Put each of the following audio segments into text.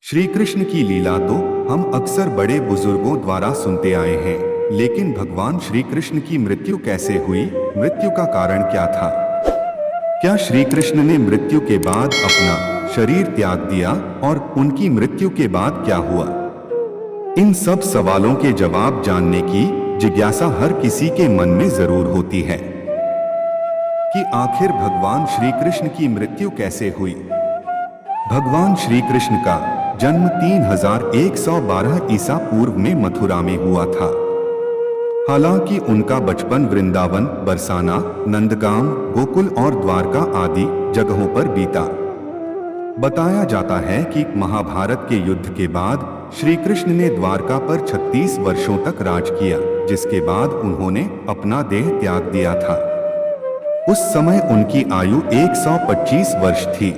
श्री कृष्ण की लीला तो हम अक्सर बड़े बुजुर्गों द्वारा सुनते आए हैं, लेकिन भगवान श्री कृष्ण की मृत्यु कैसे हुई? मृत्यु का कारण क्या था? क्या श्री कृष्ण ने मृत्यु के बाद अपना शरीर त्याग दिया और उनकी मृत्यु के बाद क्या हुआ? इन सब सवालों के जवाब जानने की जिज्ञासा हर किसी के मन में जरूर होती है कि आखिर भगवान श्री कृष्ण की मृत्यु कैसे हुई। भगवान श्री कृष्ण का जन्म 3112 ईसा पूर्व में मथुरा में हुआ था। हालांकि उनका बचपन वृंदावन, बरसाना, नंदगाम, गोकुल और द्वारका आदि जगहों पर बीता। बताया जाता है कि महाभारत के युद्ध के बाद श्री कृष्ण ने द्वारका पर 36 वर्षों तक राज किया, जिसके बाद उन्होंने अपना देह त्याग दिया था। उस समय उनकी आयु 125 वर्ष थी।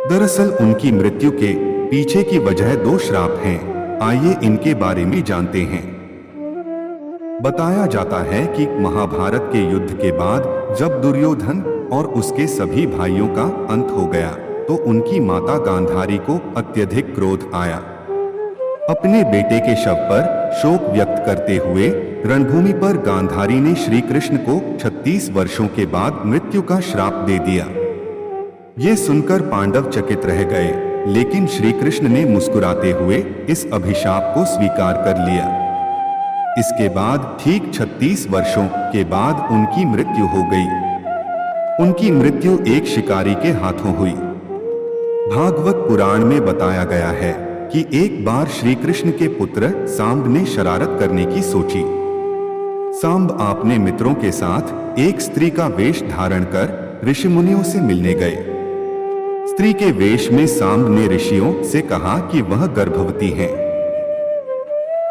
दरअसल उनकी मृत्यु के पीछे की वजह 2 श्राप हैं। आइए इनके बारे में जानते हैं। बताया जाता है कि महाभारत के युद्ध के बाद जब दुर्योधन और उसके सभी भाइयों का अंत हो गया, तो उनकी माता गांधारी को अत्यधिक क्रोध आया। अपने बेटे के शव पर शोक व्यक्त करते हुए रणभूमि पर गांधारी ने श्री कृष्ण को 36 वर्षों के बाद मृत्यु का श्राप दे दिया। ये सुनकर पांडव चकित रह गए, लेकिन श्री कृष्ण ने मुस्कुराते हुए इस अभिशाप को स्वीकार कर लिया। इसके बाद ठीक 36 वर्षों के बाद उनकी मृत्यु हो गई। उनकी मृत्यु एक शिकारी के हाथों हुई। भागवत पुराण में बताया गया है कि एक बार श्री कृष्ण के पुत्र सांब ने शरारत करने की सोची। सांब अपने मित्रों के साथ एक स्त्री का वेश धारण कर ऋषि मुनियों से मिलने गए। स्त्री के वेश में सांब ने ऋषियों से कहा कि वह गर्भवती है।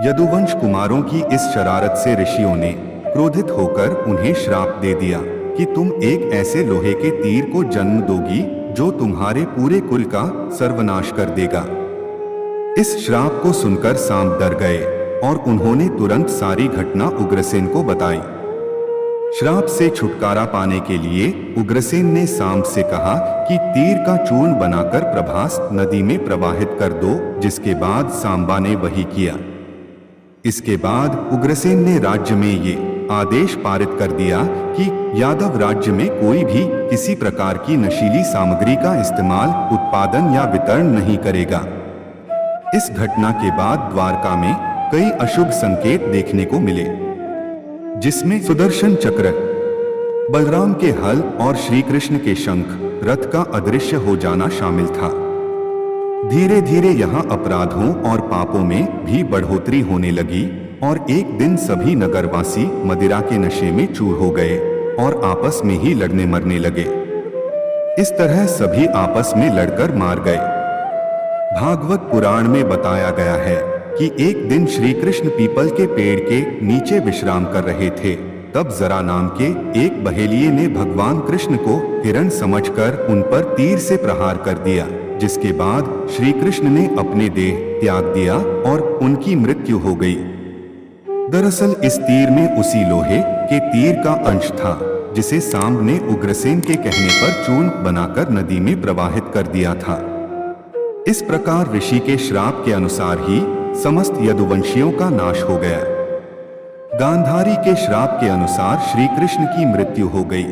यदुवंश कुमारों की इस शरारत से ऋषियों ने क्रोधित होकर उन्हें श्राप दे दिया कि तुम एक ऐसे लोहे के तीर को जन्म दोगी जो तुम्हारे पूरे कुल का सर्वनाश कर देगा। इस श्राप को सुनकर सांब डर गए और उन्होंने तुरंत सारी घटना उग्रसेन को बताई। श्राप से छुटकारा पाने के लिए उग्रसेन ने सांब से कहा कि तीर का चूर्ण बनाकर प्रभास नदी में प्रवाहित कर दो, जिसके बाद सांबा ने वही किया। इसके बाद उग्रसेन ने राज्य में ये आदेश पारित कर दिया कि यादव राज्य में कोई भी किसी प्रकार की नशीली सामग्री का इस्तेमाल, उत्पादन या वितरण नहीं करेगा। इस घटना के बाद द्वारका में कई अशुभ संकेत देखने को मिले, जिसमें सुदर्शन चक्र, बलराम के हल और श्री कृष्ण के शंख, रथ का अदृश्य हो जाना शामिल था। धीरे धीरे यहाँ अपराधों और पापों में भी बढ़ोतरी होने लगी और एक दिन सभी नगरवासी मदिरा के नशे में चूर हो गए और आपस में ही लड़ने मरने लगे। इस तरह सभी आपस में लड़कर मार गए। भागवत पुराण में बताया गया है कि एक दिन श्री कृष्ण पीपल के पेड़ के नीचे विश्राम कर रहे थे। तब जरा नाम के एक बहेलिये ने भगवान कृष्ण को हिरण समझकर उन पर तीर से प्रहार कर दिया, जिसके बाद श्री कृष्ण ने अपने देह त्याग दिया और उनकी मृत्यु हो गई। दरअसल इस तीर में उसी लोहे के तीर का अंश था जिसे सांब ने उग्रसेन के कहने पर चूर्ण बनाकर नदी में प्रवाहित कर दिया था। इस प्रकार ऋषि के श्राप के अनुसार ही समस्त यदुवंशियों का नाश हो गया। गांधारी के श्राप के अनुसार श्री कृष्ण की मृत्यु हो गई।